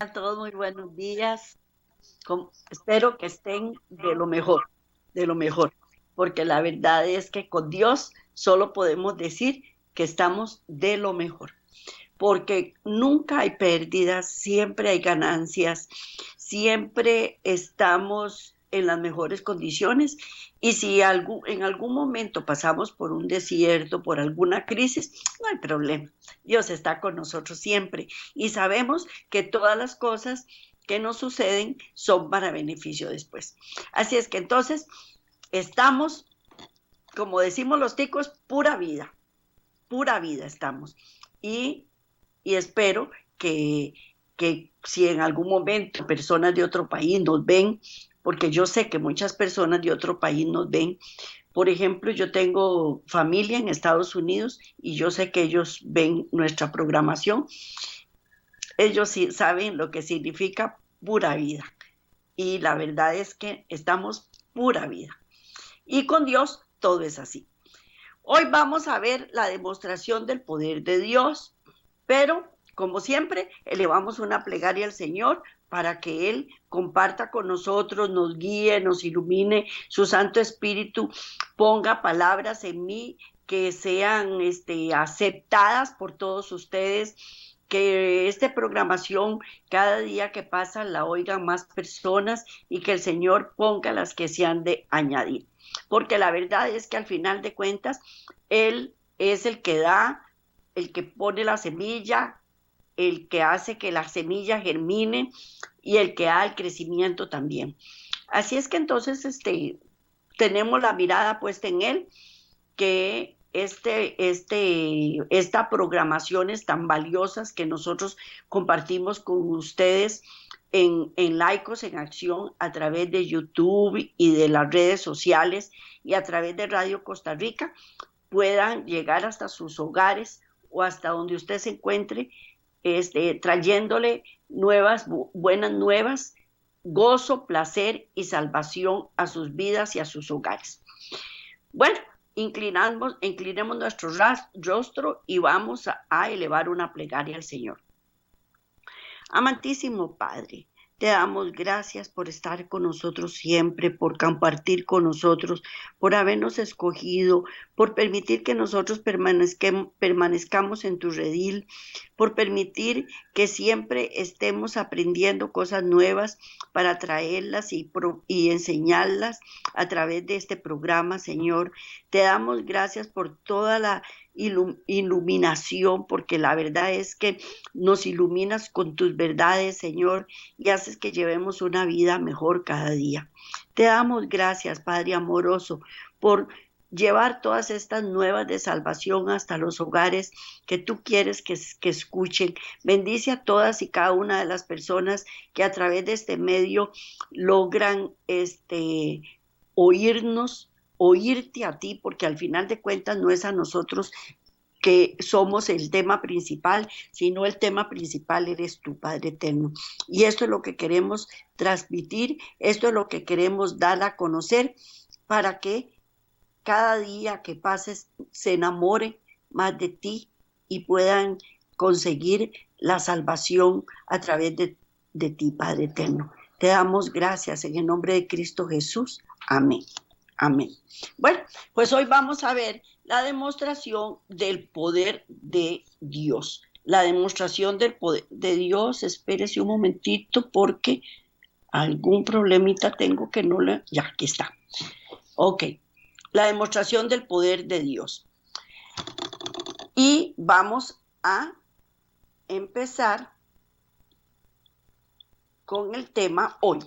A todos muy buenos días. Espero que estén de lo mejor, porque la verdad es que con Dios solo podemos decir que estamos de lo mejor, porque nunca hay pérdidas, siempre hay ganancias, siempre estamos en las mejores condiciones y si en algún momento pasamos por un desierto, por alguna crisis, no hay problema. Dios está con nosotros siempre y sabemos que todas las cosas que nos suceden son para beneficio después. Así es que entonces estamos, como decimos los ticos, pura vida estamos. Y y espero que si en algún momento personas de otro país nos ven, porque yo sé que muchas personas de otro país nos ven. Por ejemplo, yo tengo familia en Estados Unidos y yo sé que ellos ven nuestra programación. Ellos sí saben lo que significa pura vida. Y la verdad es que estamos pura vida. Y con Dios todo es así. Hoy vamos a ver la demostración del poder de Dios, pero como siempre, elevamos una plegaria al Señor para que Él comparta con nosotros, nos guíe, nos ilumine, su Santo Espíritu ponga palabras en mí que sean aceptadas por todos ustedes, que esta programación cada día que pasa la oigan más personas y que el Señor ponga las que se han de añadir. Porque la verdad es que al final de cuentas, Él es el que da, el que pone la semilla, el que hace que la semilla germine y el que da el crecimiento también. Así es que entonces tenemos la mirada puesta en él, que esta programaciones tan valiosas que nosotros compartimos con ustedes en Laicos en Acción a través de YouTube y de las redes sociales y a través de Radio Costa Rica puedan llegar hasta sus hogares o hasta donde usted se encuentre, trayéndole buenas nuevas, gozo, placer y salvación a sus vidas y a sus hogares. Bueno, inclinemos nuestro rostro y vamos a elevar una plegaria al Señor. Amantísimo Padre, te damos gracias por estar con nosotros siempre, por compartir con nosotros, por habernos escogido, por permitir que nosotros permanezcamos en tu redil, por permitir que siempre estemos aprendiendo cosas nuevas para traerlas y enseñarlas a través de este programa, Señor. Te damos gracias por toda la iluminación, porque la verdad es que nos iluminas con tus verdades, Señor, y haces que llevemos una vida mejor cada día. Te damos gracias, Padre amoroso, por llevar todas estas nuevas de salvación hasta los hogares que tú quieres que escuchen. Bendice a todas y cada una de las personas que a través de este medio logran oírnos, oírte a ti, porque al final de cuentas no es a nosotros que somos el tema principal, sino el tema principal eres tú, Padre eterno. Y esto es lo que queremos transmitir, esto es lo que queremos dar a conocer para que cada día que pases se enamoren más de ti y puedan conseguir la salvación a través de ti, Padre eterno. Te damos gracias en el nombre de Cristo Jesús. Amén. Amén. Bueno, pues hoy vamos a ver la demostración del poder de Dios. La demostración del poder de Dios, espérese un momentito porque algún problemita tengo que no le... Ya, aquí está. Ok, la demostración del poder de Dios. Y vamos a empezar con el tema hoy.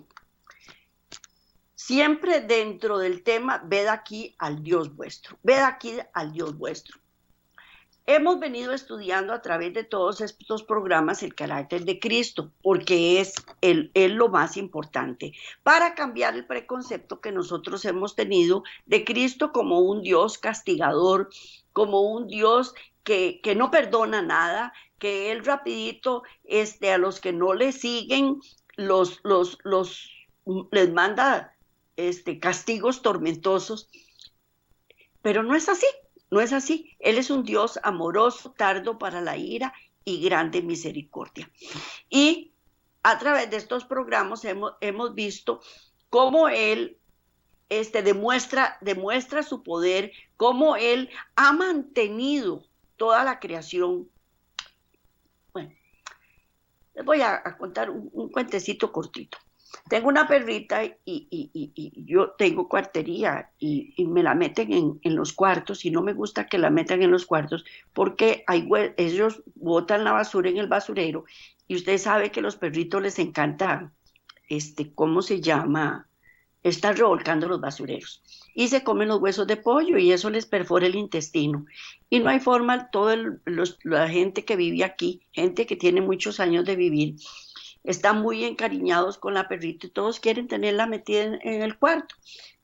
Siempre dentro del tema, ved aquí al Dios vuestro. Ved aquí al Dios vuestro. Hemos venido estudiando a través de todos estos programas el carácter de Cristo, porque es lo más importante, para cambiar el preconcepto que nosotros hemos tenido de Cristo como un Dios castigador, como un Dios que no perdona nada, que Él rapidito a los que no le siguen les manda castigos tormentosos, pero no es así. No es así. Él es un Dios amoroso, tardo para la ira y grande misericordia. Y a través de estos programas hemos visto cómo Él demuestra su poder, cómo Él ha mantenido toda la creación. Bueno, les voy a contar un cuentecito cortito. Tengo una perrita y yo tengo cuartería y me la meten en los cuartos y no me gusta que la metan en los cuartos porque ellos botan la basura en el basurero y usted sabe que a los perritos les encanta, ¿cómo se llama? Estar revolcando los basureros y se comen los huesos de pollo y eso les perfora el intestino y no hay forma, la gente que vive aquí, gente que tiene muchos años de vivir, están muy encariñados con la perrita y todos quieren tenerla metida en el cuarto,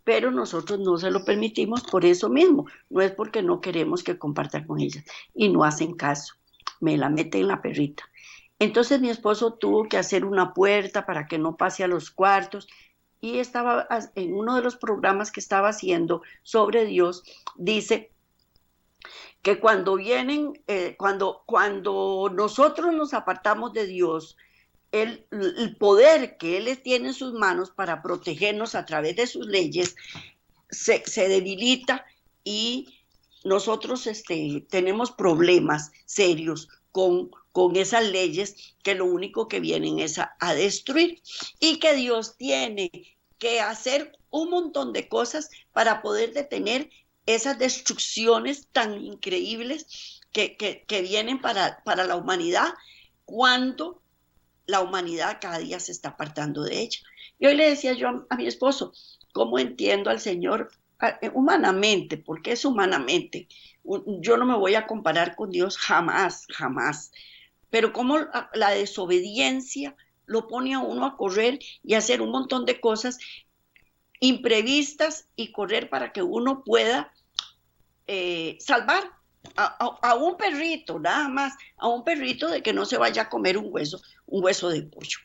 pero nosotros no se lo permitimos por eso mismo, no es porque no queremos que compartan con ellas y no hacen caso, me la meten la perrita. Entonces mi esposo tuvo que hacer una puerta para que no pase a los cuartos y estaba en uno de los programas que estaba haciendo sobre Dios, dice que cuando cuando nosotros nos apartamos de Dios, el poder que Él tiene en sus manos para protegernos a través de sus leyes se debilita y nosotros tenemos problemas serios con esas leyes que lo único que vienen es a destruir y que Dios tiene que hacer un montón de cosas para poder detener esas destrucciones tan increíbles que vienen para la humanidad cuando la humanidad cada día se está apartando de ella. Y hoy le decía yo a mi esposo, ¿cómo entiendo al Señor humanamente? Porque es humanamente. Yo no me voy a comparar con Dios jamás, jamás. Pero cómo la desobediencia lo pone a uno a correr y a hacer un montón de cosas imprevistas y correr para que uno pueda salvar a un perrito, nada más, a un perrito de que no se vaya a comer un hueso de pollo.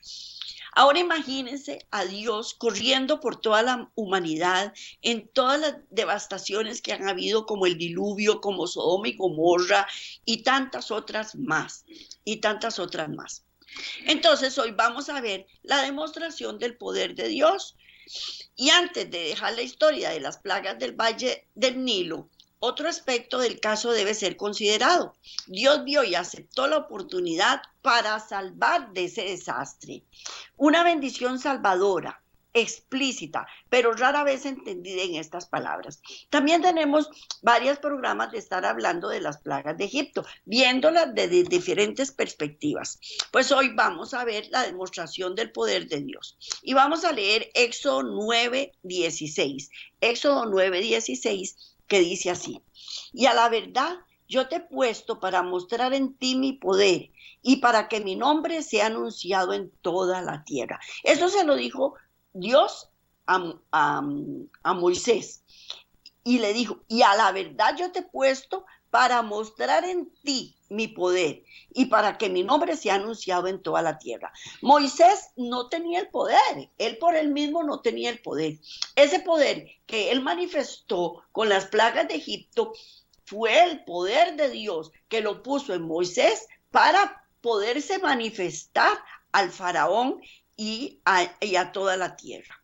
Ahora imagínense a Dios corriendo por toda la humanidad en todas las devastaciones que han habido, como el diluvio, como Sodoma y Gomorra y tantas otras más, y tantas otras más. Entonces hoy vamos a ver la demostración del poder de Dios. Y antes de dejar la historia de las plagas del Valle del Nilo, otro aspecto del caso debe ser considerado. Dios vio y aceptó la oportunidad para salvar de ese desastre. Una bendición salvadora, explícita, pero rara vez entendida en estas palabras. También tenemos varios programas de estar hablando de las plagas de Egipto, viéndolas desde diferentes perspectivas. Pues hoy vamos a ver la demostración del poder de Dios. Y vamos a leer Éxodo 9:16. Éxodo 9:16, que dice así: y a la verdad yo te he puesto para mostrar en ti mi poder y para que mi nombre sea anunciado en toda la tierra. Eso se lo dijo Dios a Moisés y le dijo, y a la verdad yo te he puesto para mostrar en ti mi poder y para que mi nombre sea anunciado en toda la tierra. Moisés no tenía el poder, él por él mismo no tenía el poder. Ese poder que él manifestó con las plagas de Egipto fue el poder de Dios que lo puso en Moisés para poderse manifestar al faraón y a toda la tierra.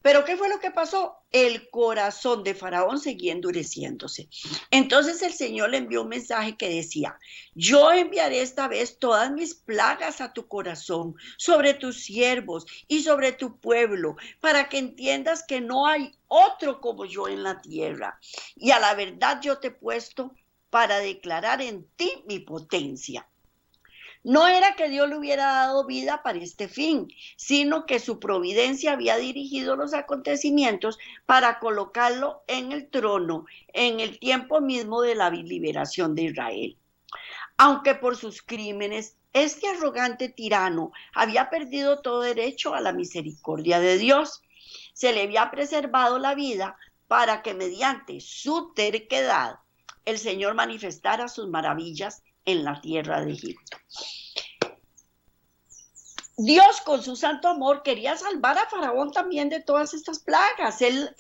Pero ¿qué fue lo que pasó? El corazón de Faraón seguía endureciéndose. Entonces el Señor le envió un mensaje que decía: yo enviaré esta vez todas mis plagas a tu corazón, sobre tus siervos y sobre tu pueblo, para que entiendas que no hay otro como yo en la tierra. Y a la verdad yo te he puesto para declarar en ti mi potencia. No era que Dios le hubiera dado vida para este fin, sino que su providencia había dirigido los acontecimientos para colocarlo en el trono en el tiempo mismo de la liberación de Israel. Aunque por sus crímenes este arrogante tirano había perdido todo derecho a la misericordia de Dios, se le había preservado la vida para que mediante su terquedad el Señor manifestara sus maravillas en la tierra de Egipto. Dios con su santo amor quería salvar a Faraón también de todas estas plagas. Él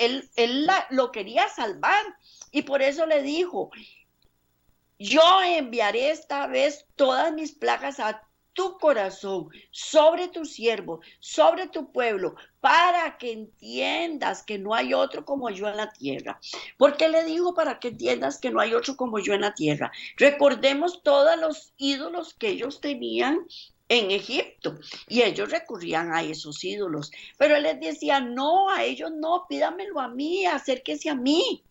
lo quería salvar y por eso le dijo: yo enviaré esta vez todas mis plagas tu corazón, sobre tu siervo, sobre tu pueblo, para que entiendas que no hay otro como yo en la tierra. ¿Por qué le digo para que entiendas que no hay otro como yo en la tierra? Recordemos todos los ídolos que ellos tenían en Egipto y ellos recurrían a esos ídolos, pero él les decía, no, a ellos no, pídamelo a mí, acérquese a mí,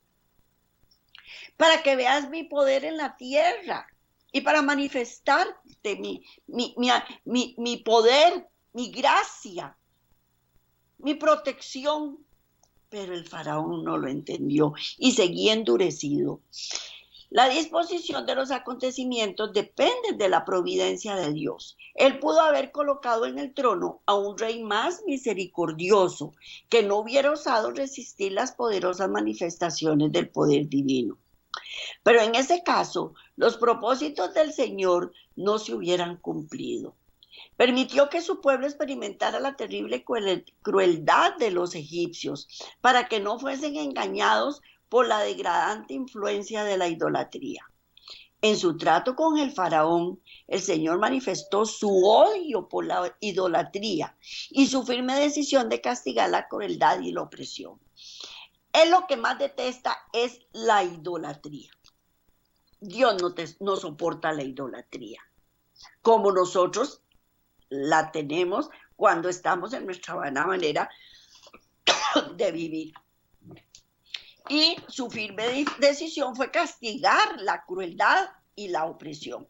para que veas mi poder en la tierra y para manifestarte mi poder, mi gracia, mi protección. Pero el faraón no lo entendió y seguía endurecido. La disposición de los acontecimientos depende de la providencia de Dios. Él pudo haber colocado en el trono a un rey más misericordioso que no hubiera osado resistir las poderosas manifestaciones del poder divino. Pero en ese caso, los propósitos del Señor no se hubieran cumplido. Permitió que su pueblo experimentara la terrible crueldad de los egipcios para que no fuesen engañados por la degradante influencia de la idolatría. En su trato con el faraón, el Señor manifestó su odio por la idolatría y su firme decisión de castigar la crueldad y la opresión. Él lo que más detesta es la idolatría. Dios no soporta la idolatría, como nosotros la tenemos cuando estamos en nuestra buena manera de vivir. Y su firme decisión fue castigar la crueldad y la opresión.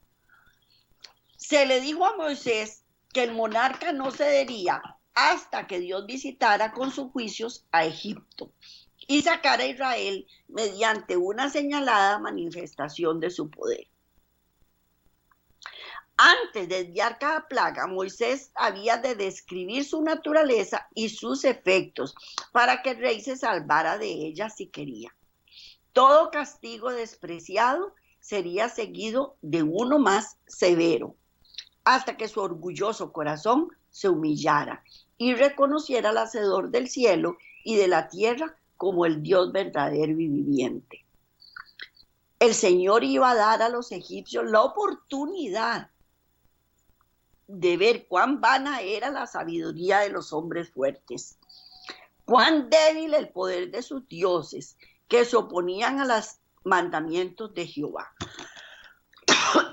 Se le dijo a Moisés que el monarca no cedería hasta que Dios visitara con sus juicios a Egipto y sacara a Israel mediante una señalada manifestación de su poder. Antes de enviar cada plaga, Moisés había de describir su naturaleza y sus efectos para que el rey se salvara de ella si quería. Todo castigo despreciado sería seguido de uno más severo, hasta que su orgulloso corazón se humillara y reconociera al Hacedor del cielo y de la tierra como el Dios verdadero y viviente. El Señor iba a dar a los egipcios la oportunidad de ver cuán vana era la sabiduría de los hombres fuertes, cuán débil el poder de sus dioses que se oponían a los mandamientos de Jehová.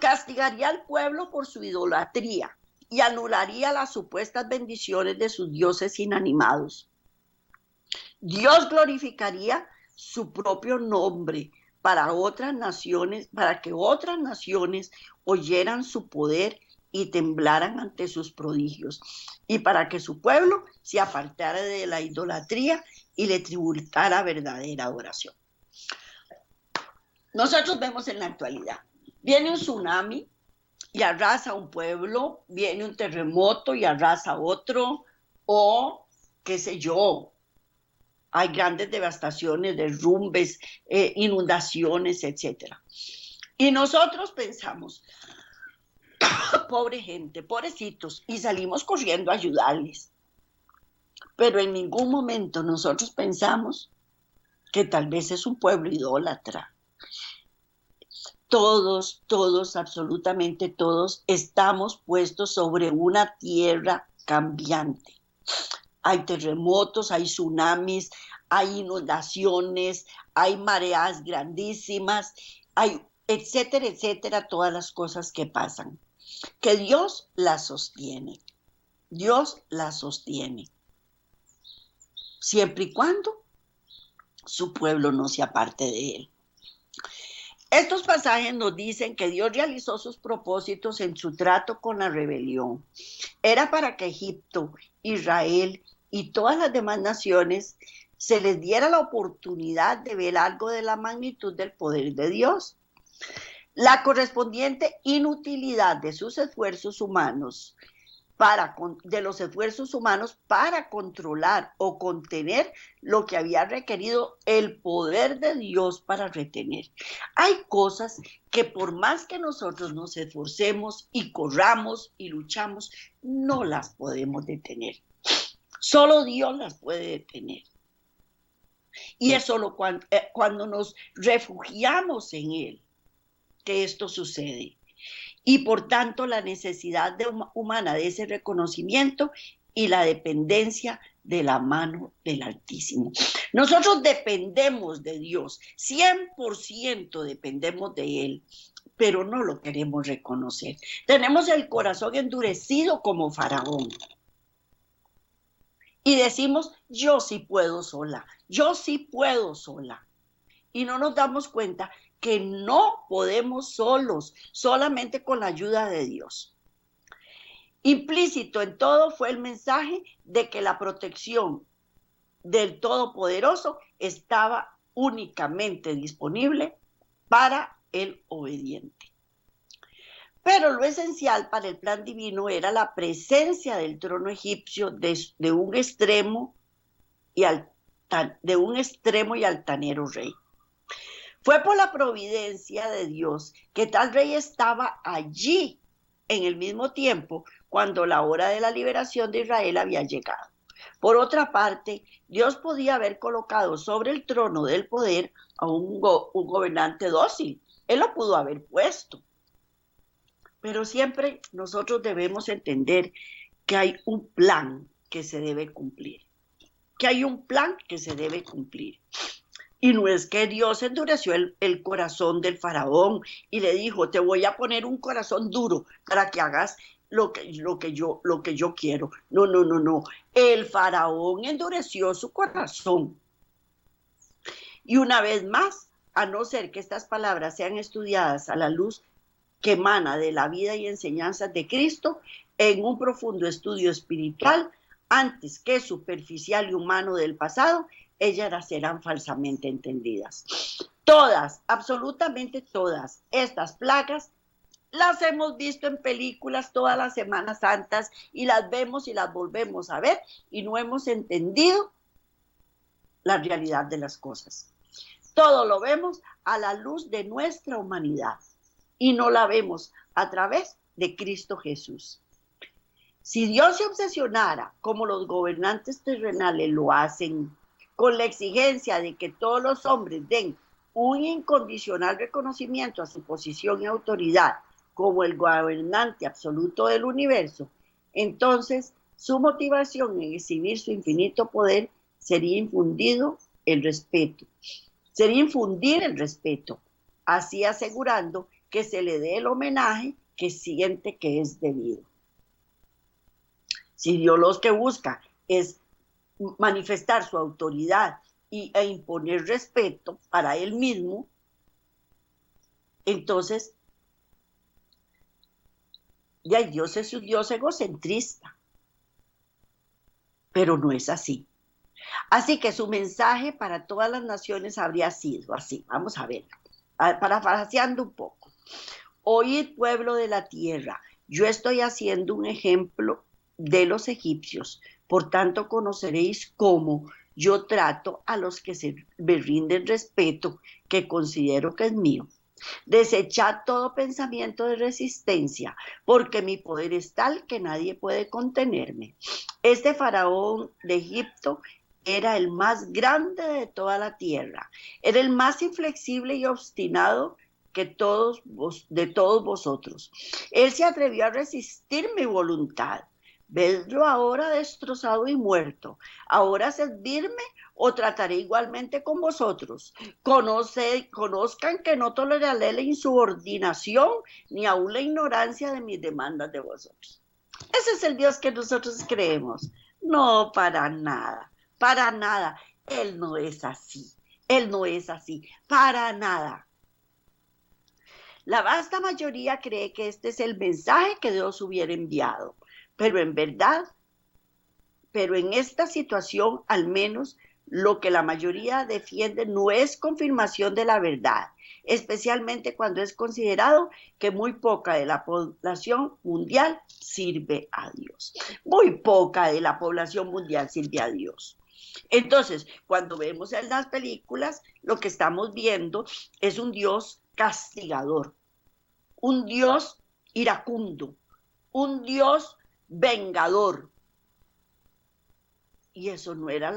Castigaría al pueblo por su idolatría y anularía las supuestas bendiciones de sus dioses inanimados. Dios glorificaría su propio nombre para otras naciones, para que otras naciones oyeran su poder y temblaran ante sus prodigios, y para que su pueblo se apartara de la idolatría y le tributara verdadera adoración. Nosotros vemos en la actualidad, viene un tsunami y arrasa un pueblo, viene un terremoto y arrasa otro, o qué sé yo, hay grandes devastaciones, derrumbes, inundaciones, etc. Y nosotros pensamos, pobre gente, pobrecitos, y salimos corriendo a ayudarles. Pero en ningún momento nosotros pensamos que tal vez es un pueblo idólatra. Todos, absolutamente todos, estamos puestos sobre una tierra cambiante. Hay terremotos, hay tsunamis, hay inundaciones, hay mareas grandísimas, hay etcétera, etcétera, todas las cosas que pasan. Que Dios las sostiene. Dios las sostiene. Siempre y cuando su pueblo no se aparte de él. Estos pasajes nos dicen que Dios realizó sus propósitos en su trato con la rebelión. Era para que Egipto, Israel y todas las demás naciones se les diera la oportunidad de ver algo de la magnitud del poder de Dios. La correspondiente inutilidad de sus esfuerzos humanos para controlar o contener lo que había requerido el poder de Dios para retener. Hay cosas que por más que nosotros nos esforcemos y corramos y luchamos, no las podemos detener. Solo Dios las puede detener. Y es solo cuando nos refugiamos en Él que esto sucede. y por tanto la necesidad humana de ese reconocimiento y la dependencia de la mano del Altísimo. Nosotros dependemos de Dios, 100% dependemos de Él, pero no lo queremos reconocer. Tenemos el corazón endurecido como Faraón. Y decimos, yo sí puedo sola, yo sí puedo sola. Y no nos damos cuenta que no podemos solos, solamente con la ayuda de Dios. Implícito en todo fue el mensaje de que la protección del Todopoderoso estaba únicamente disponible para el obediente. Pero lo esencial para el plan divino era la presencia del trono egipcio de un extremo y altanero rey. Fue por la providencia de Dios que tal rey estaba allí en el mismo tiempo cuando la hora de la liberación de Israel había llegado. Por otra parte, Dios podía haber colocado sobre el trono del poder a un gobernante dócil. Él lo pudo haber puesto. Pero siempre nosotros debemos entender que hay un plan que se debe cumplir. Que hay un plan que se debe cumplir. Y no es que Dios endureció el corazón del faraón y le dijo, te voy a poner un corazón duro para que hagas lo que yo quiero. No, no, no, no. El faraón endureció su corazón. Y una vez más, a no ser que estas palabras sean estudiadas a la luz que emana de la vida y enseñanzas de Cristo, en un profundo estudio espiritual, antes que superficial y humano del pasado, ellas serán falsamente entendidas. Todas, absolutamente todas estas plagas las hemos visto en películas todas las Semanas Santas y las vemos y las volvemos a ver y no hemos entendido la realidad de las cosas. Todo lo vemos a la luz de nuestra humanidad y no la vemos a través de Cristo Jesús. Si Dios se obsesionara, como los gobernantes terrenales lo hacen, con la exigencia de que todos los hombres den un incondicional reconocimiento a su posición y autoridad como el gobernante absoluto del universo, entonces su motivación en exhibir su infinito poder sería infundir el respeto, así asegurando que se le dé el homenaje que siente que es debido. Si Dios lo que busca es manifestar su autoridad e imponer respeto para él mismo, entonces ya Dios es un Dios egocentrista, pero no es así. Así que su mensaje para todas las naciones habría sido así. Vamos a ver, parafraseando un poco. Oíd, pueblo de la tierra, yo estoy haciendo un ejemplo de los egipcios, por tanto conoceréis cómo yo trato a los que me rinden respeto, que considero que es mío. Desechad todo pensamiento de resistencia, porque mi poder es tal que nadie puede contenerme. Este faraón de Egipto era el más grande de toda la tierra, era el más inflexible y obstinado de todos vosotros. Él se atrevió a resistir mi voluntad. Vedlo ahora destrozado y muerto. Ahora servirme o trataré igualmente con vosotros. Conozcan que no toleraré la insubordinación ni aún la ignorancia de mis demandas de vosotros. Ese es el Dios que nosotros creemos. No, para nada, para nada. Él no es así. Él no es así, para nada. La vasta mayoría cree que este es el mensaje que Dios hubiera enviado. Pero en verdad, en esta situación al menos, lo que la mayoría defiende no es confirmación de la verdad, especialmente cuando es considerado que muy poca de la población mundial sirve a Dios. Muy poca de la población mundial sirve a Dios. Entonces, cuando vemos en las películas, lo que estamos viendo es un Dios castigador, un Dios iracundo, un Dios vengador. Y ese no era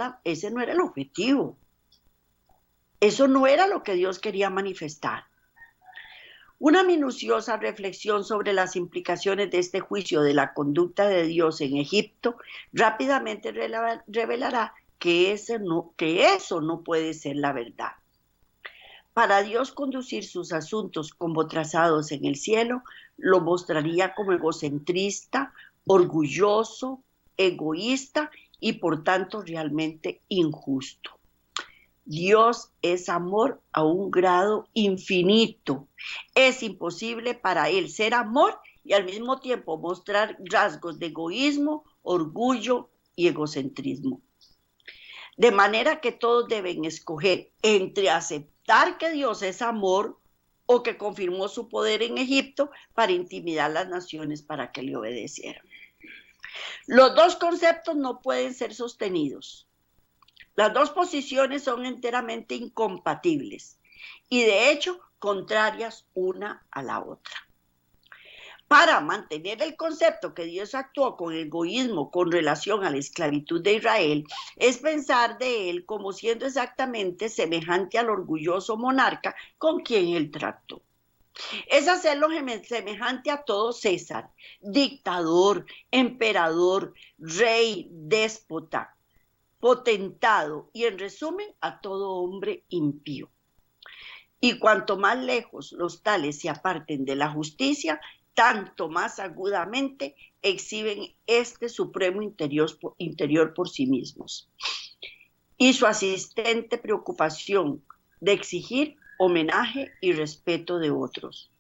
el objetivo. Eso no era lo que Dios quería manifestar. Una minuciosa reflexión sobre las implicaciones de este juicio de la conducta de Dios en Egipto rápidamente revelará que eso no puede ser la verdad. Para Dios conducir sus asuntos como trazados en el cielo, lo mostraría como egocentrista, orgulloso, egoísta y por tanto realmente injusto. Dios es amor a un grado infinito. Es imposible para Él ser amor y al mismo tiempo mostrar rasgos de egoísmo, orgullo y egocentrismo. De manera que todos deben escoger entre aceptar que Dios es amor o que confirmó su poder en Egipto para intimidar a las naciones para que le obedecieran. Los dos conceptos no pueden ser sostenidos. Las dos posiciones son enteramente incompatibles y de hecho contrarias una a la otra. Para mantener el concepto que Dios actuó con egoísmo con relación a la esclavitud de Israel, es pensar de él como siendo exactamente semejante al orgulloso monarca con quien él trató. Es hacerlo semejante a todo César, dictador, emperador, rey, déspota, potentado y en resumen a todo hombre impío. Y cuanto más lejos los tales se aparten de la justicia, tanto más agudamente exhiben este supremo interior por sí mismos. Y su asistente preocupación de exigir homenaje y respeto de otros.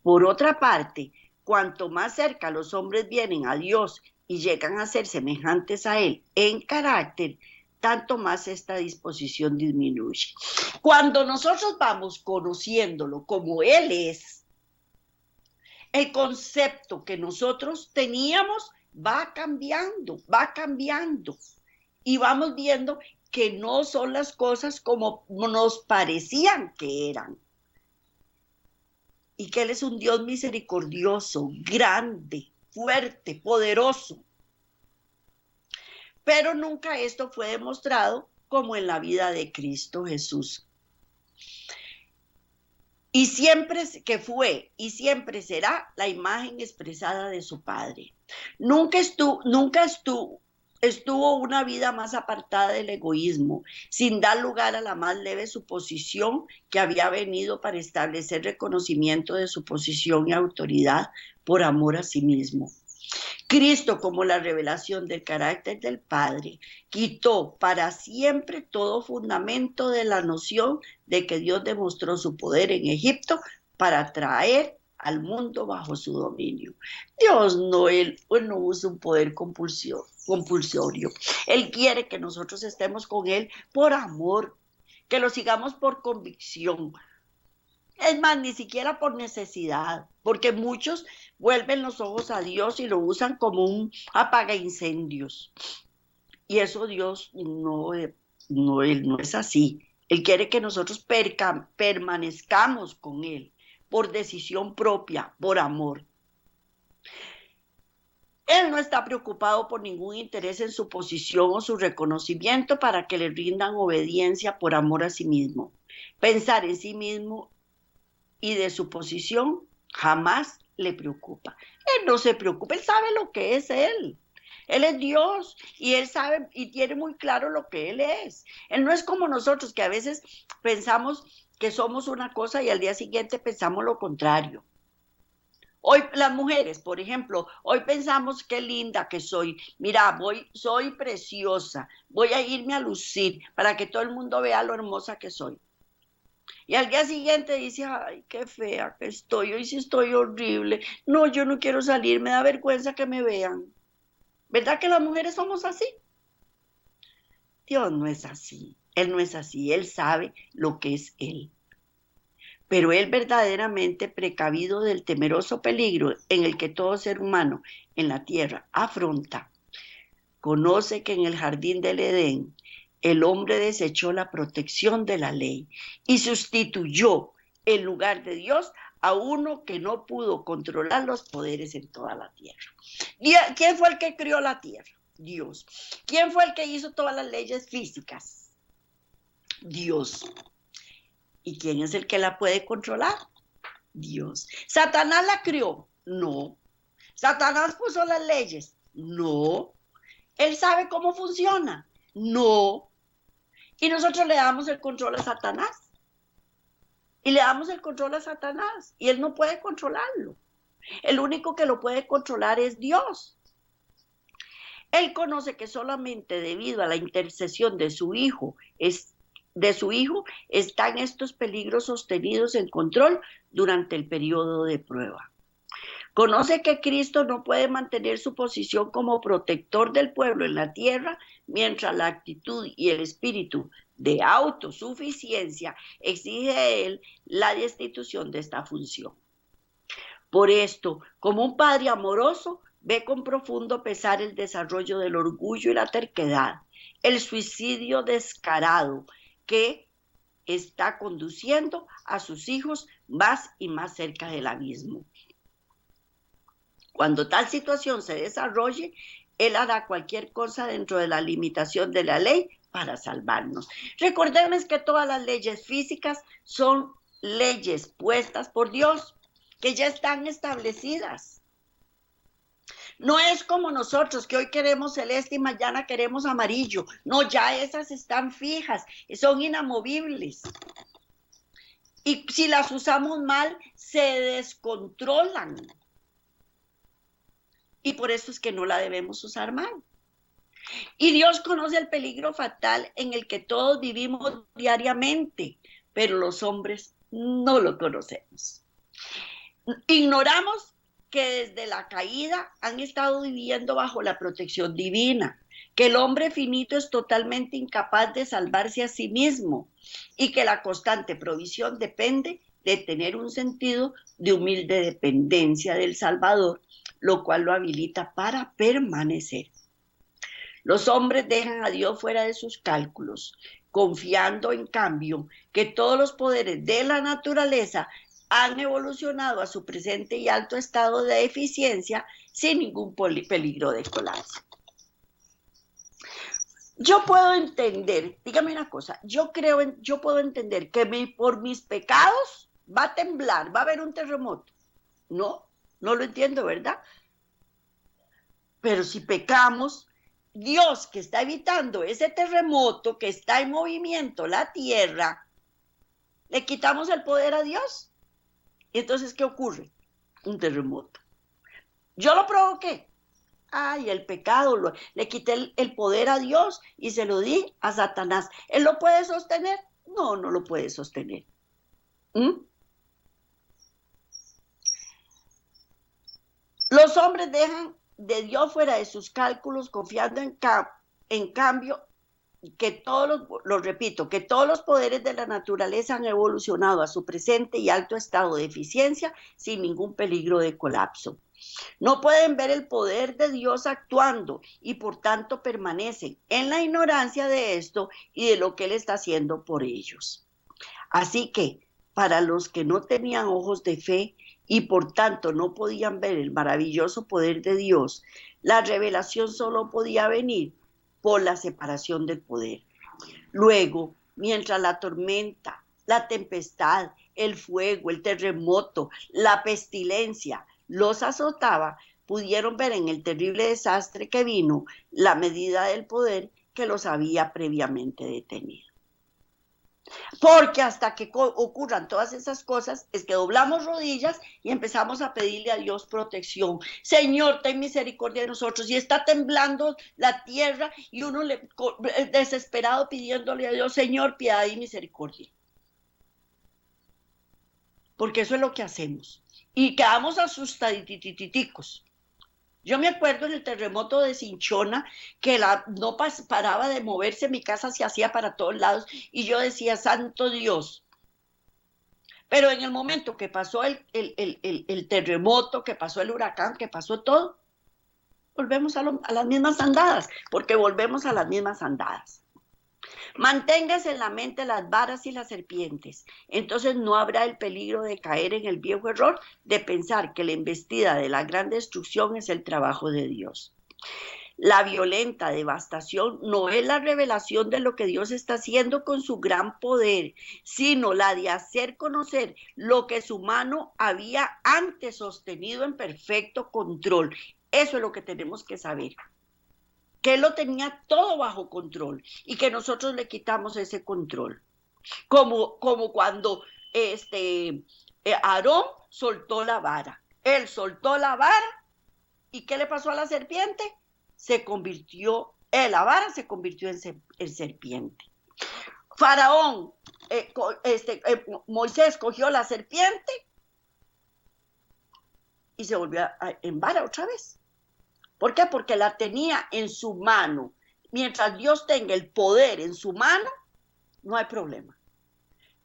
Por otra parte, cuanto más cerca los hombres vienen a Dios y llegan a ser semejantes a Él en carácter, tanto más esta disposición disminuye. Cuando nosotros vamos conociéndolo como Él es, el concepto que nosotros teníamos va cambiando y vamos viendo que no son las cosas como nos parecían que eran. Y que Él es un Dios misericordioso, grande, fuerte, poderoso. Pero nunca esto fue demostrado como en la vida de Cristo Jesús. Y siempre que fue y siempre será la imagen expresada de su Padre. Nunca estuvo una vida más apartada del egoísmo, sin dar lugar a la más leve suposición que había venido para establecer reconocimiento de su posición y autoridad por amor a sí mismo. Cristo, como la revelación del carácter del Padre, quitó para siempre todo fundamento de la noción de que Dios demostró su poder en Egipto para traer al mundo bajo su dominio. Dios Él no usa un poder compulsorio. Él quiere que nosotros estemos con Él por amor, que lo sigamos por convicción. Es más, ni siquiera por necesidad, porque muchos vuelven los ojos a Dios y lo usan como un apagaincendios. Y eso Dios Él no es así. Él quiere que nosotros permanezcamos con Él por decisión propia, por amor. Él no está preocupado por ningún interés en su posición o su reconocimiento para que le rindan obediencia por amor a sí mismo. Pensar en sí mismo y de su posición jamás le preocupa. Él no se preocupa, Él sabe lo que es Él. Él es Dios y Él sabe y tiene muy claro lo que Él es. Él no es como nosotros que a veces pensamos que somos una cosa y al día siguiente pensamos lo contrario. Hoy las mujeres, por ejemplo, hoy pensamos qué linda que soy. Mira, soy preciosa, voy a irme a lucir para que todo el mundo vea lo hermosa que soy. Y al día siguiente dice, ay, qué fea que estoy, hoy sí estoy horrible. No, yo no quiero salir, me da vergüenza que me vean. ¿Verdad que las mujeres somos así? Dios no es así, Él no es así, Él sabe lo que es Él. Pero Él verdaderamente precavido del temeroso peligro en el que todo ser humano en la tierra afronta, conoce que en el jardín del Edén el hombre desechó la protección de la ley y sustituyó en lugar de Dios a uno que no pudo controlar los poderes en toda la tierra. ¿Quién fue el que creó la tierra? Dios. ¿Quién fue el que hizo todas las leyes físicas? Dios. ¿Y quién es el que la puede controlar? Dios. ¿Satanás la crió? No. ¿Satanás puso las leyes? No. ¿Él sabe cómo funciona? No. Y nosotros le damos el control a Satanás. Y le damos el control a Satanás. Y él no puede controlarlo. El único que lo puede controlar es Dios. Él conoce que solamente debido a la intercesión de su hijo, están estos peligros sostenidos en control durante el periodo de prueba. Conoce que Cristo no puede mantener su posición como protector del pueblo en la tierra mientras la actitud y el espíritu de autosuficiencia exige de él la destitución de esta función. Por esto, como un padre amoroso, ve con profundo pesar el desarrollo del orgullo y la terquedad, el suicidio descarado que está conduciendo a sus hijos más y más cerca del abismo. Cuando tal situación se desarrolle, Él hará cualquier cosa dentro de la limitación de la ley para salvarnos. Recordemos que todas las leyes físicas son leyes puestas por Dios, que ya están establecidas. No es como nosotros, que hoy queremos celeste y mañana queremos amarillo. No, ya esas están fijas, son inamovibles. Y si las usamos mal, se descontrolan. Y por eso es que no la debemos usar mal. Y Dios conoce el peligro fatal en el que todos vivimos diariamente, pero los hombres no lo conocemos. Ignoramos que desde la caída han estado viviendo bajo la protección divina, que el hombre finito es totalmente incapaz de salvarse a sí mismo y que la constante provisión depende de tener un sentido de humilde dependencia del Salvador, lo cual lo habilita para permanecer. Los hombres dejan a Dios fuera de sus cálculos, confiando en cambio que todos los poderes de la naturaleza han evolucionado a su presente y alto estado de eficiencia sin ningún peligro de colapso. Yo puedo entender, dígame una cosa, yo puedo entender que por mis pecados va a temblar, va a haber un terremoto. No lo entiendo, ¿verdad? Pero si pecamos, Dios que está evitando ese terremoto, que está en movimiento la tierra, le quitamos el poder a Dios. Y entonces, ¿qué ocurre? Un terremoto. Yo lo provoqué. Ay, el pecado, le quité el poder a Dios y se lo di a Satanás. ¿Él lo puede sostener? No lo puede sostener. Los hombres dejan de Dios fuera de sus cálculos, confiando en cambio que todos los poderes de la naturaleza han evolucionado a su presente y alto estado de eficiencia sin ningún peligro de colapso. No pueden ver el poder de Dios actuando y por tanto permanecen en la ignorancia de esto y de lo que Él está haciendo por ellos. Así que para los que no tenían ojos de fe y por tanto no podían ver el maravilloso poder de Dios, la revelación solo podía venir por la separación del poder. Luego, mientras la tormenta, la tempestad, el fuego, el terremoto, la pestilencia los azotaba, pudieron ver en el terrible desastre que vino la medida del poder que los había previamente detenido. Porque hasta que ocurran todas esas cosas es que doblamos rodillas y empezamos a pedirle a Dios protección. Señor, ten misericordia de nosotros. Y está temblando la tierra y uno desesperado pidiéndole a Dios, Señor, piedad y misericordia. Porque eso es lo que hacemos. Y quedamos asustaditicos. Yo me acuerdo en el terremoto de Cinchona que no paraba de moverse, mi casa se hacía para todos lados y yo decía, santo Dios. Pero en el momento que pasó el terremoto, que pasó el huracán, que pasó todo, volvemos a las mismas andadas, porque volvemos a las mismas andadas. Manténgase en la mente las varas y las serpientes, entonces no habrá el peligro de caer en el viejo error de pensar que la embestida de la gran destrucción es el trabajo de Dios. La violenta devastación no es la revelación de lo que Dios está haciendo con su gran poder, sino la de hacer conocer lo que su mano había antes sostenido en perfecto control. Eso es lo que tenemos que saber, que Él lo tenía todo bajo control y que nosotros le quitamos ese control. Como cuando Aarón soltó la vara. Él soltó la vara y ¿qué le pasó a la serpiente? La vara se convirtió en serpiente. Faraón, Moisés cogió la serpiente y se volvió en vara otra vez. ¿Por qué? Porque la tenía en su mano. Mientras Dios tenga el poder en su mano, no hay problema.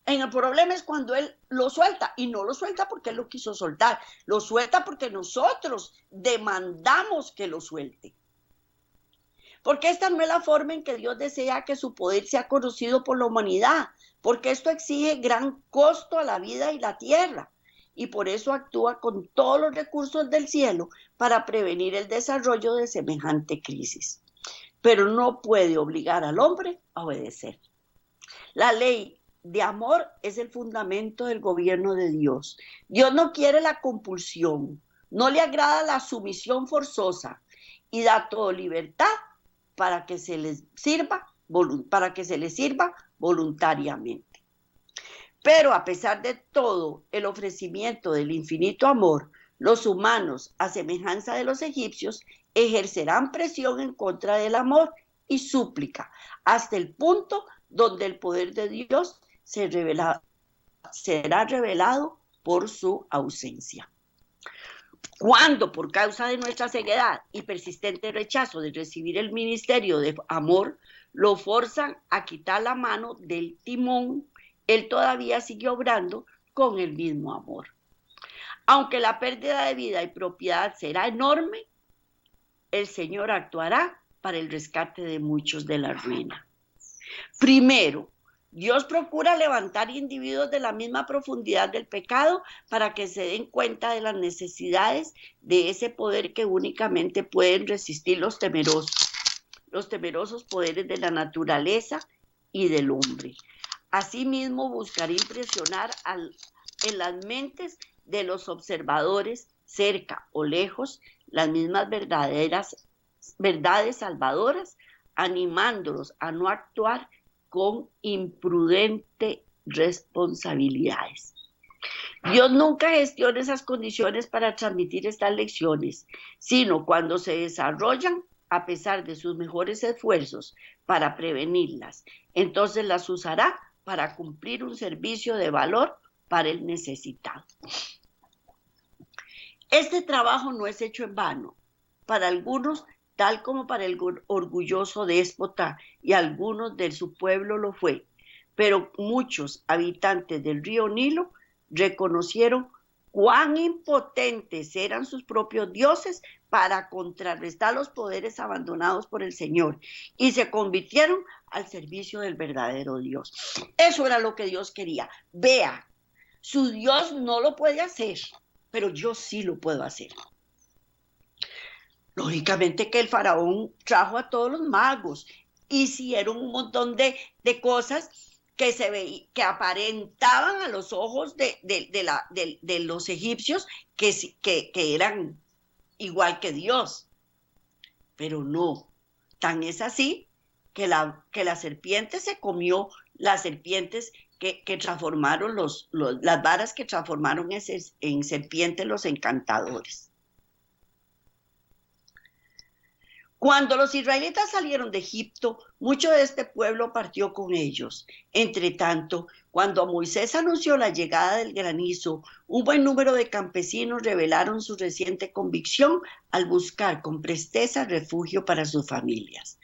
El problema es cuando Él lo suelta, y no lo suelta porque Él lo quiso soltar, lo suelta porque nosotros demandamos que lo suelte. Porque esta no es la forma en que Dios desea que su poder sea conocido por la humanidad, porque esto exige gran costo a la vida y la tierra, y por eso actúa con todos los recursos del cielo para prevenir el desarrollo de semejante crisis. Pero no puede obligar al hombre a obedecer. La ley de amor es el fundamento del gobierno de Dios. Dios no quiere la compulsión, no le agrada la sumisión forzosa y da toda libertad para que se les sirva voluntariamente. Pero a pesar de todo el ofrecimiento del infinito amor, los humanos, a semejanza de los egipcios, ejercerán presión en contra del amor y súplica, hasta el punto donde el poder de Dios será revelado por su ausencia. Cuando por causa de nuestra ceguedad y persistente rechazo de recibir el ministerio de amor, lo forzan a quitar la mano del timón, Él todavía sigue obrando con el mismo amor. Aunque la pérdida de vida y propiedad será enorme, el Señor actuará para el rescate de muchos de la ruina. Primero, Dios procura levantar individuos de la misma profundidad del pecado para que se den cuenta de las necesidades de ese poder que únicamente pueden resistir los temerosos poderes de la naturaleza y del hombre. Asimismo, buscará impresionar en las mentes de los observadores, cerca o lejos, las mismas verdades salvadoras, animándolos a no actuar con imprudentes responsabilidades. Dios nunca gestiona esas condiciones para transmitir estas lecciones, sino cuando se desarrollan a pesar de sus mejores esfuerzos para prevenirlas. Entonces las usará para cumplir un servicio de valor para el necesitado. Este trabajo no es hecho en vano. Para algunos, tal como para el orgulloso déspota y algunos de su pueblo lo fue, pero muchos habitantes del río Nilo reconocieron cuán impotentes eran sus propios dioses para contrarrestar los poderes abandonados por el Señor y se convirtieron al servicio del verdadero Dios. Eso era lo que Dios quería. Vea, su Dios no lo puede hacer, pero yo sí lo puedo hacer. Lógicamente que el faraón trajo a todos los magos, hicieron un montón de cosas que aparentaban a los ojos de los egipcios que eran igual que Dios, pero no. Tan es así que la serpiente se comió las serpientes que transformaron las varas que transformaron en serpientes los encantadores. Cuando los israelitas salieron de Egipto, mucho de este pueblo partió con ellos. Entre tanto, cuando Moisés anunció la llegada del granizo, un buen número de campesinos revelaron su reciente convicción al buscar con presteza refugio para sus familias.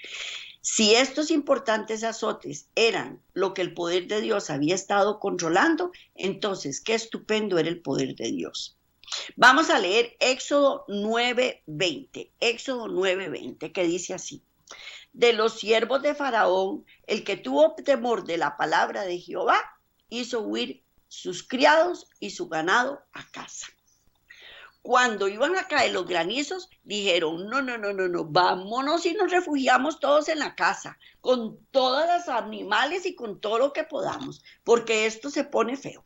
Si estos importantes azotes eran lo que el poder de Dios había estado controlando, entonces qué estupendo era el poder de Dios. Vamos a leer Éxodo 9:20, que dice así: de los siervos de Faraón, el que tuvo temor de la palabra de Jehová, hizo huir sus criados y su ganado a casa. cuando iban a caer los granizos, dijeron, no, no, no, no, no, vámonos y nos refugiamos todos en la casa, con todos los animales y con todo lo que podamos, porque esto se pone feo.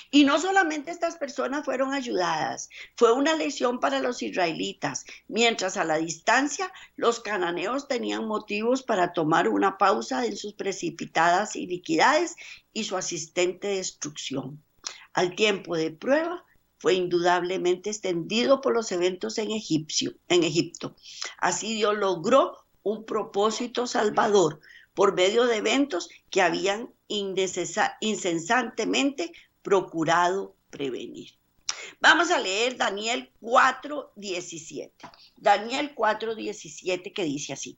Y no solamente estas personas fueron ayudadas, fue una lección para los israelitas, mientras a la distancia los cananeos tenían motivos para tomar una pausa en sus precipitadas iniquidades y su asistente destrucción. Al tiempo de prueba, fue indudablemente extendido por los eventos en Egipto. Así Dios logró un propósito salvador por medio de eventos que habían incesantemente procurado prevenir. Vamos a leer Daniel 4:17. Daniel 4:17 que dice así: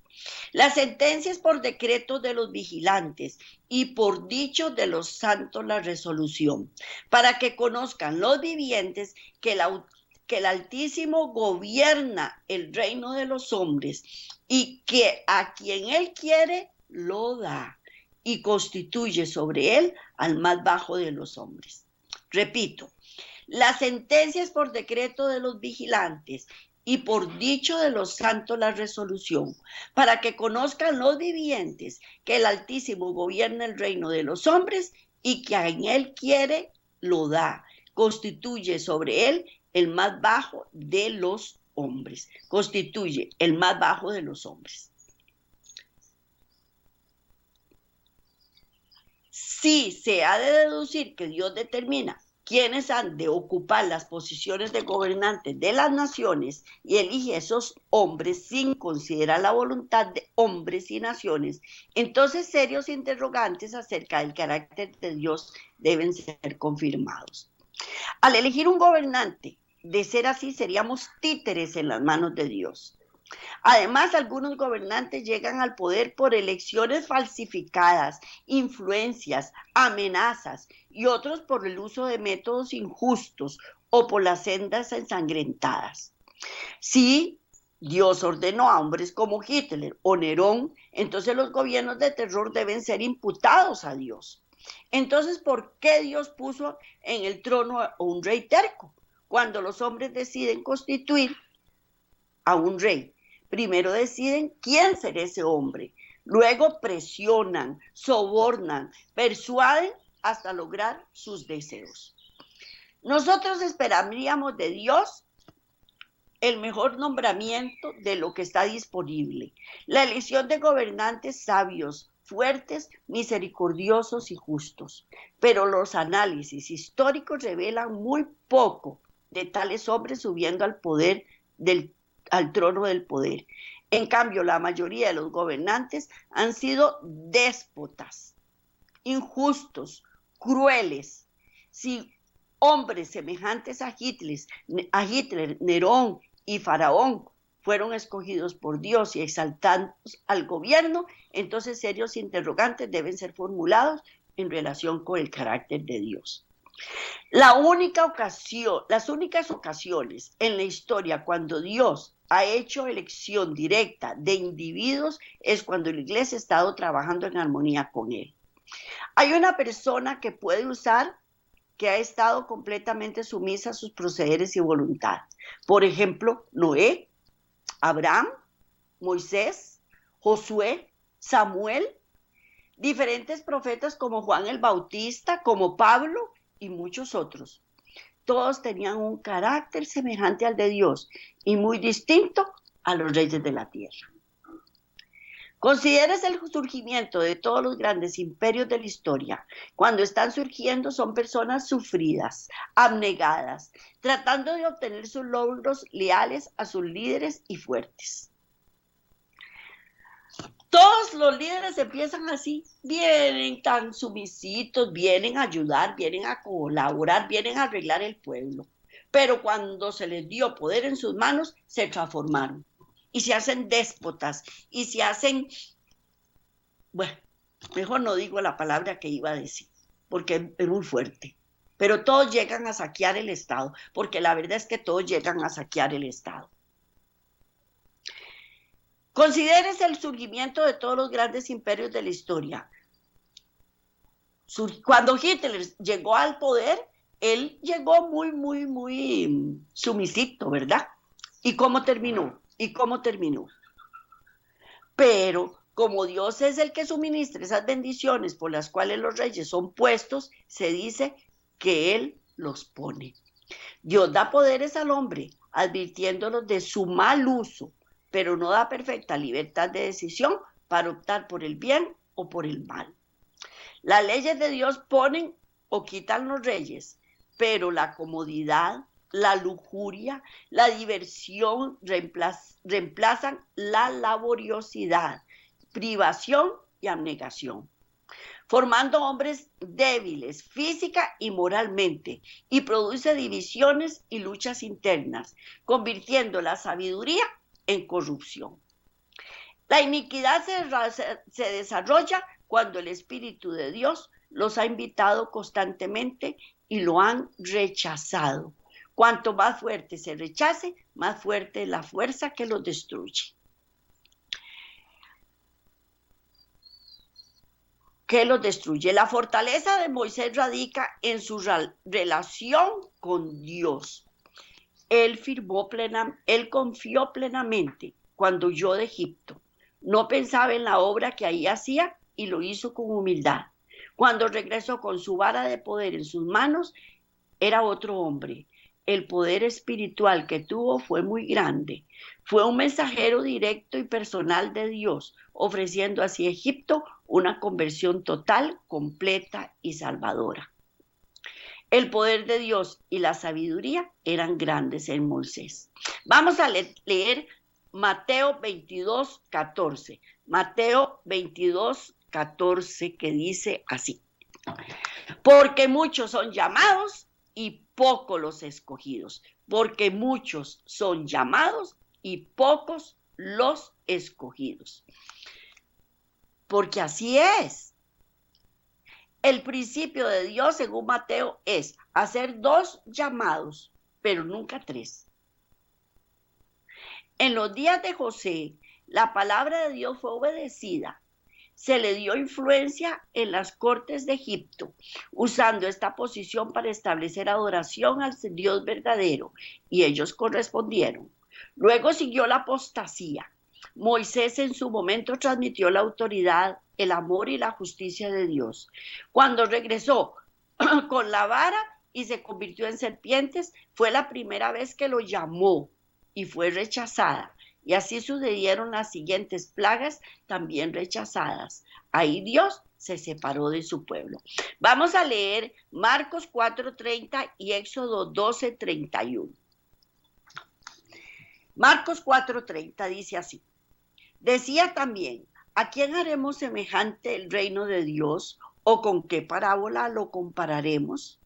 la sentencia es por decreto de los vigilantes y por dicho de los santos la resolución, para que conozcan los vivientes que el Altísimo gobierna el reino de los hombres y que a quien él quiere lo da y constituye sobre él al más bajo de los hombres. Repito, la sentencia es por decreto de los vigilantes y por dicho de los santos la resolución, para que conozcan los vivientes que el Altísimo gobierna el reino de los hombres y que a quien él quiere lo da, constituye sobre él el más bajo de los hombres, constituye el más bajo de los hombres. Sí, se ha de deducir que Dios determina quiénes han de ocupar las posiciones de gobernantes de las naciones y elige esos hombres sin considerar la voluntad de hombres y naciones. Entonces, serios interrogantes acerca del carácter de Dios deben ser confirmados. Al elegir un gobernante, de ser así, seríamos títeres en las manos de Dios. Además, algunos gobernantes llegan al poder por elecciones falsificadas, influencias, amenazas y otros por el uso de métodos injustos o por las sendas ensangrentadas. Si Dios ordenó a hombres como Hitler o Nerón, entonces los gobiernos de terror deben ser imputados a Dios. Entonces, ¿por qué Dios puso en el trono a un rey terco? Cuando los hombres deciden constituir a un rey, primero deciden quién será ese hombre, luego presionan, sobornan, persuaden hasta lograr sus deseos. Nosotros esperaríamos de Dios el mejor nombramiento de lo que está disponible, la elección de gobernantes sabios, fuertes, misericordiosos y justos. Pero los análisis históricos revelan muy poco de tales hombres subiendo al poder al trono del poder. En cambio, la mayoría de los gobernantes han sido déspotas, injustos, crueles. Si hombres semejantes a Hitler, Nerón y Faraón fueron escogidos por Dios y exaltados al gobierno, entonces serios interrogantes deben ser formulados en relación con el carácter de Dios. Las únicas ocasiones en la historia cuando Dios ha hecho elección directa de individuos es cuando la iglesia ha estado trabajando en armonía con él. Hay una persona que ha estado completamente sumisa a sus procederes y voluntad. Por ejemplo, Noé, Abraham, Moisés, Josué, Samuel, diferentes profetas como Juan el Bautista, como Pablo y muchos otros. Todos tenían un carácter semejante al de Dios y muy distinto a los reyes de la tierra. Consideres el surgimiento de todos los grandes imperios de la historia. Cuando están surgiendo son personas sufridas, abnegadas, tratando de obtener sus logros leales a sus líderes y fuertes. Todos los líderes empiezan así, vienen tan sumisitos, vienen a ayudar, vienen a colaborar, vienen a arreglar el pueblo. Pero cuando se les dio poder en sus manos, se transformaron y se hacen déspotas y se hacen, bueno, mejor no digo la palabra que iba a decir, porque es muy fuerte. Pero todos llegan a saquear el Estado, porque la verdad es que todos llegan a saquear el Estado. Consideres el surgimiento de todos los grandes imperios de la historia. Cuando Hitler llegó al poder, él llegó muy sumisito, ¿verdad? ¿Y cómo terminó? ¿Y cómo terminó? Pero como Dios es el que suministra esas bendiciones por las cuales los reyes son puestos, se dice que Él los pone. Dios da poderes al hombre, advirtiéndolos de su mal uso, pero no da perfecta libertad de decisión para optar por el bien o por el mal. Las leyes de Dios ponen o quitan los reyes, pero la comodidad, la lujuria, la diversión reemplazan la laboriosidad, privación y abnegación, formando hombres débiles física y moralmente, y produce divisiones y luchas internas, convirtiendo la sabiduría en corrupción. La iniquidad se desarrolla cuando el Espíritu de Dios los ha invitado constantemente y lo han rechazado. Cuanto más fuerte se rechace, más fuerte es la fuerza que los destruye. ¿Qué los destruye? La fortaleza de Moisés radica en su relación con Dios. Él confió plenamente cuando huyó de Egipto. No pensaba en la obra que ahí hacía y lo hizo con humildad. Cuando regresó con su vara de poder en sus manos, era otro hombre. El poder espiritual que tuvo fue muy grande. Fue un mensajero directo y personal de Dios, ofreciendo así a Egipto una conversión total, completa y salvadora. El poder de Dios y la sabiduría eran grandes en Moisés. Vamos a leer Mateo 22, 14. Mateo 22, 14, que dice así: porque muchos son llamados y pocos los escogidos. Porque muchos son llamados y pocos los escogidos. Porque así es. El principio de Dios, según Mateo, es hacer 2 llamados, pero nunca 3. En los días de José, la palabra de Dios fue obedecida. Se le dio influencia en las cortes de Egipto, usando esta posición para establecer adoración al Dios verdadero, y ellos correspondieron. Luego siguió la apostasía. Moisés en su momento transmitió la autoridad, el amor y la justicia de Dios. Cuando regresó con la vara y se convirtió en serpientes, fue la primera vez que lo llamó y fue rechazada. Y así sucedieron las siguientes plagas, también rechazadas. Ahí Dios se separó de su pueblo. Vamos a leer Marcos 4:30 y Éxodo 12:31. Marcos 4:30 dice así: decía también, ¿a quién haremos semejante el reino de Dios? ¿O con qué parábola lo compararemos?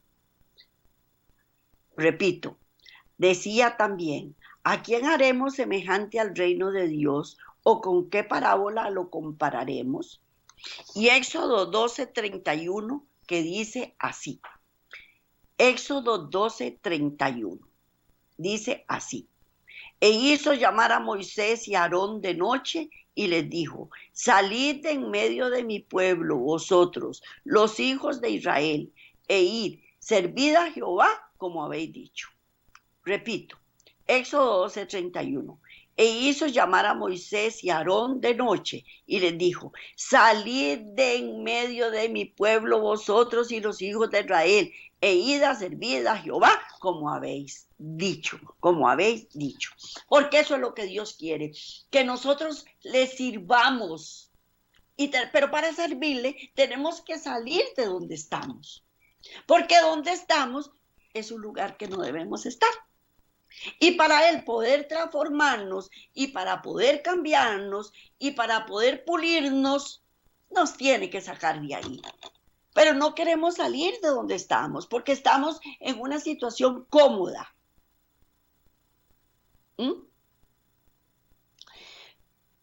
Repito, decía también, ¿a quién haremos semejante al reino de Dios? ¿O con qué parábola lo compararemos? Y Éxodo 12:31, que dice así. Éxodo 12:31 dice así: e hizo llamar a Moisés y a Aarón de noche y les dijo, salid de en medio de mi pueblo, vosotros, los hijos de Israel, e id, servid a Jehová como habéis dicho. Repito, Éxodo 12:31. E hizo llamar a Moisés y a Aarón de noche y les dijo, salid de en medio de mi pueblo vosotros y los hijos de Israel, e id a servir a Jehová como habéis dicho, Porque eso es lo que Dios quiere, que nosotros le sirvamos. Pero para servirle tenemos que salir de donde estamos, porque donde estamos es un lugar que no debemos estar. Y para Él poder transformarnos y para poder cambiarnos y para poder pulirnos, nos tiene que sacar de ahí. Pero no queremos salir de donde estamos porque estamos en una situación cómoda.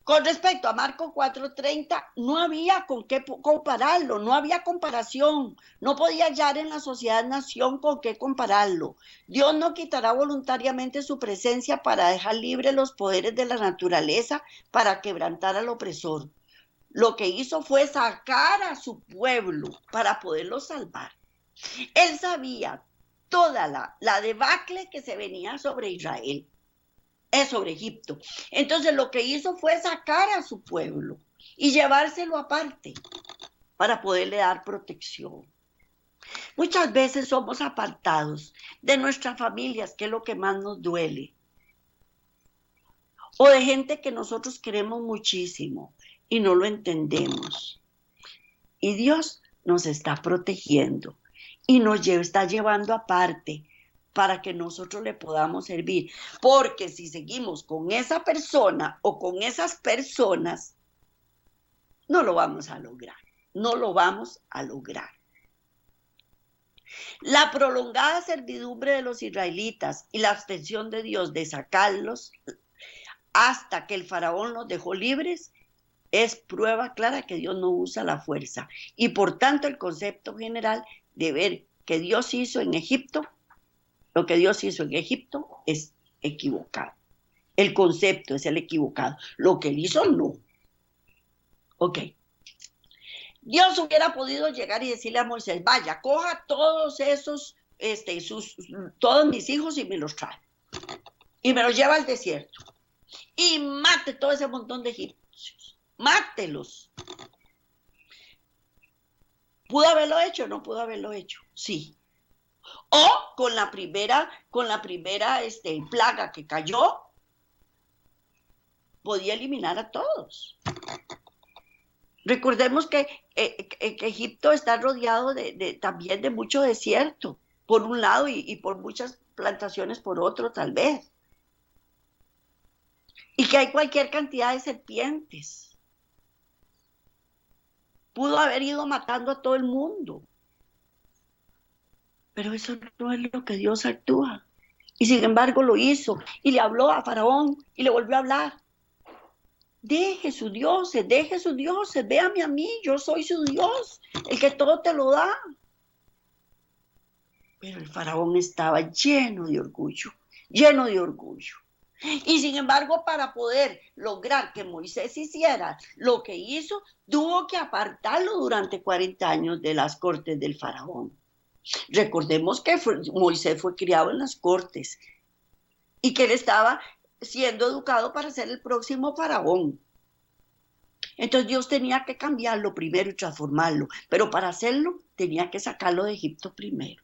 Con respecto a Marcos 4:30, no había con qué compararlo, no había comparación, no podía hallar en la sociedad-nación con qué compararlo. Dios no quitará voluntariamente su presencia para dejar libres los poderes de la naturaleza para quebrantar al opresor. Lo que hizo fue sacar a su pueblo para poderlo salvar. Él sabía toda la debacle que se venía sobre Israel, sobre Egipto. Entonces lo que hizo fue sacar a su pueblo y llevárselo aparte para poderle dar protección. Muchas veces somos apartados de nuestras familias, que es lo que más nos duele, o de gente que nosotros queremos muchísimo y no lo entendemos. Y Dios nos está protegiendo y nos está llevando aparte para que nosotros le podamos servir. Porque si seguimos con esa persona o con esas personas, no lo vamos a lograr. No lo vamos a lograr. La prolongada servidumbre de los israelitas y la abstención de Dios de sacarlos hasta que el faraón los dejó libres es prueba clara que Dios no usa la fuerza. Y por tanto el concepto general de ver que Dios hizo en Egipto, lo que Dios hizo en Egipto es equivocado. El concepto es el equivocado. Lo que él hizo, no. Ok. Dios hubiera podido llegar y decirle a Moisés, vaya, coja todos esos, todos mis hijos y me los trae. Y me los lleva al desierto. Y mate todo ese montón de egipcios. Mátelos. ¿Pudo haberlo hecho o no pudo haberlo hecho? Sí. O con la primera plaga que cayó, podía eliminar a todos. Recordemos que Egipto está rodeado también de mucho desierto, por un lado, y por muchas plantaciones por otro, tal vez. Y que hay cualquier cantidad de serpientes. Pudo haber ido matando a todo el mundo. Pero eso no es lo que Dios actúa. Y sin embargo lo hizo. Y le habló a Faraón y le volvió a hablar. Deje sus dioses, véame a mí, yo soy su Dios, el que todo te lo da. Pero el faraón estaba lleno de orgullo. Y sin embargo, para poder lograr que Moisés hiciera lo que hizo, tuvo que apartarlo durante 40 años de las cortes del faraón. Recordemos que Moisés fue criado en las cortes y que él estaba siendo educado para ser el próximo faraón. Entonces Dios tenía que cambiarlo primero y transformarlo, pero para hacerlo tenía que sacarlo de Egipto primero.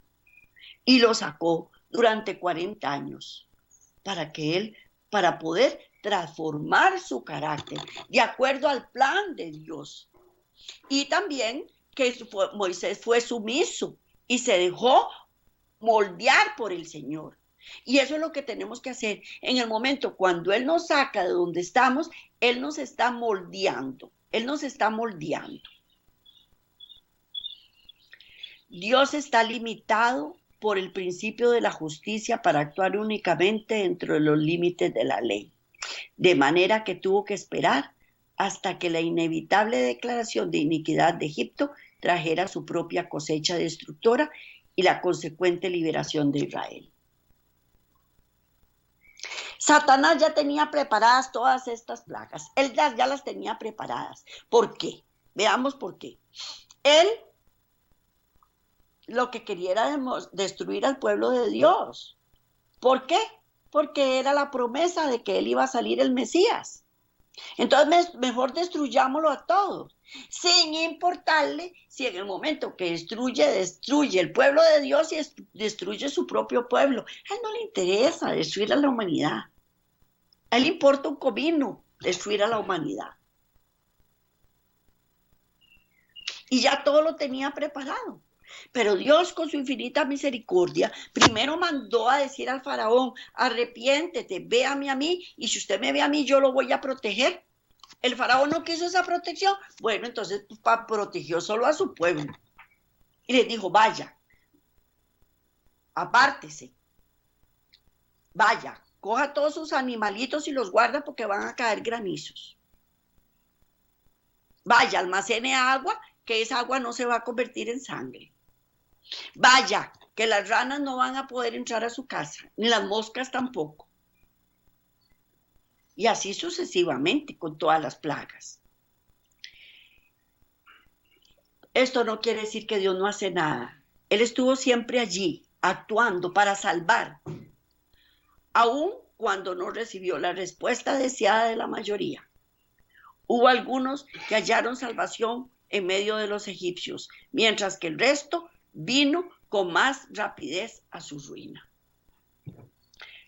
Y lo sacó durante 40 años para poder transformar su carácter de acuerdo al plan de Dios. Y también que Moisés fue sumiso y se dejó moldear por el Señor. Y eso es lo que tenemos que hacer. En el momento cuando Él nos saca de donde estamos, Él nos está moldeando. Dios está limitado por el principio de la justicia para actuar únicamente dentro de los límites de la ley. De manera que tuvo que esperar hasta que la inevitable declaración de iniquidad de Egipto trajera su propia cosecha destructora y la consecuente liberación de Israel. Satanás ya tenía preparadas todas estas plagas. Él ya las tenía preparadas. ¿Por qué? Veamos por qué. Él lo que quería era destruir al pueblo de Dios. ¿Por qué? Porque era la promesa de que él iba a salir el Mesías. Entonces mejor destruyámoslo a todos, sin importarle si en el momento que destruye el pueblo de Dios y destruye su propio pueblo. A él no le interesa destruir a la humanidad. A él le importa un comino destruir a la humanidad. Y ya todo lo tenía preparado. Pero Dios, con su infinita misericordia, primero mandó a decir al faraón: arrepiéntete, véame a mí, y si usted me ve a mí, yo lo voy a proteger. El faraón no quiso esa protección. Bueno, entonces protegió solo a su pueblo. Y les dijo: vaya, apártese, vaya, coja todos sus animalitos y los guarda porque van a caer granizos. Vaya, almacene agua, que esa agua no se va a convertir en sangre. Vaya, que las ranas no van a poder entrar a su casa, ni las moscas tampoco. Y así sucesivamente con todas las plagas. Esto no quiere decir que Dios no hace nada. Él estuvo siempre allí, actuando para salvar, aun cuando no recibió la respuesta deseada de la mayoría. Hubo algunos que hallaron salvación en medio de los egipcios, mientras que el resto vino con más rapidez a su ruina.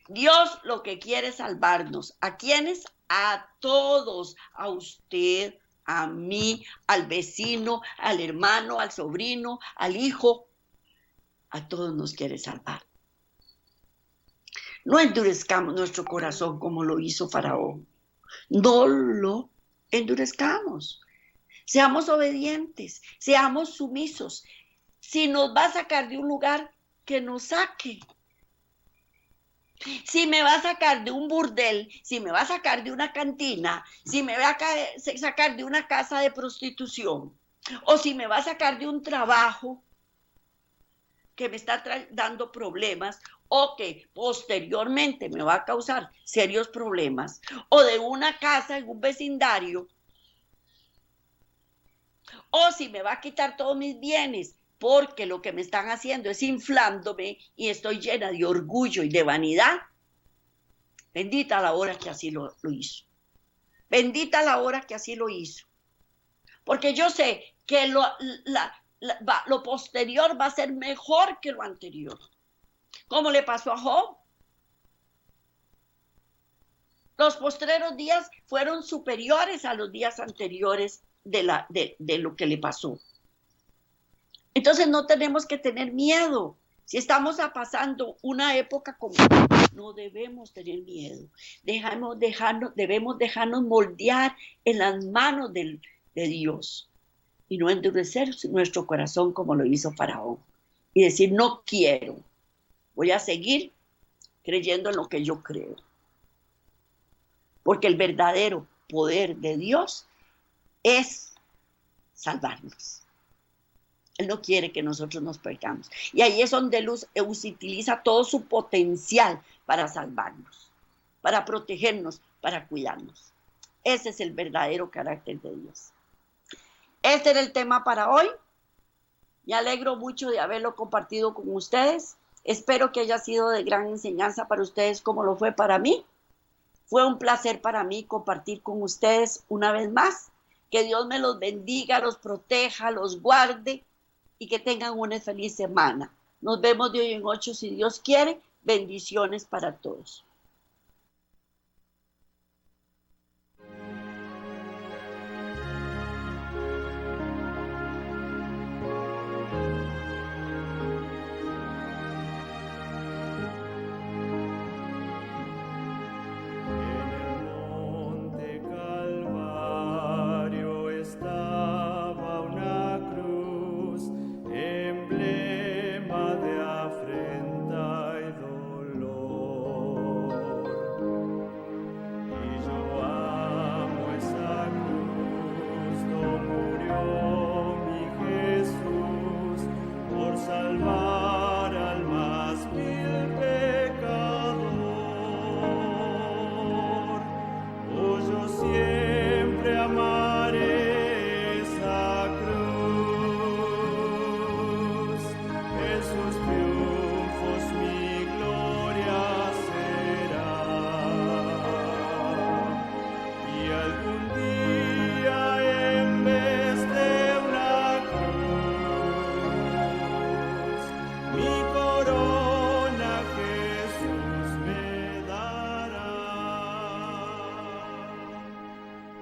Dios lo que quiere es salvarnos. ¿A quiénes? A todos, a usted, a mí, al vecino, al hermano, al sobrino, al hijo. A todos nos quiere salvar. No endurezcamos nuestro corazón como lo hizo Faraón. No lo endurezcamos. Seamos obedientes, seamos sumisos. Si nos va a sacar de un lugar, que nos saque. Si me va a sacar de un burdel, si me va a sacar de una cantina, si me va a sacar de una casa de prostitución, o si me va a sacar de un trabajo que me está dando problemas, o que posteriormente me va a causar serios problemas, o de una casa en un vecindario, o si me va a quitar todos mis bienes, porque lo que me están haciendo es inflándome y estoy llena de orgullo y de vanidad. Bendita la hora que así lo hizo. Bendita la hora que así lo hizo. Porque yo sé que lo posterior va a ser mejor que lo anterior. Como le pasó a Job. Los postreros días fueron superiores a los días anteriores de lo que le pasó. Entonces no tenemos que tener miedo. Si estamos pasando una época como no debemos tener miedo. Debemos dejarnos moldear en las manos de Dios y no endurecer nuestro corazón como lo hizo Faraón. Y decir, no quiero, voy a seguir creyendo en lo que yo creo. Porque el verdadero poder de Dios es salvarnos. Él no quiere que nosotros nos perdamos. Y ahí es donde Él utiliza todo su potencial para salvarnos, para protegernos, para cuidarnos. Ese es el verdadero carácter de Dios. Este era el tema para hoy. Me alegro mucho de haberlo compartido con ustedes. Espero que haya sido de gran enseñanza para ustedes como lo fue para mí. Fue un placer para mí compartir con ustedes una vez más. Que Dios me los bendiga, los proteja, los guarde y que tengan una feliz semana. Nos vemos de hoy en 8 si Dios quiere. Bendiciones para todos.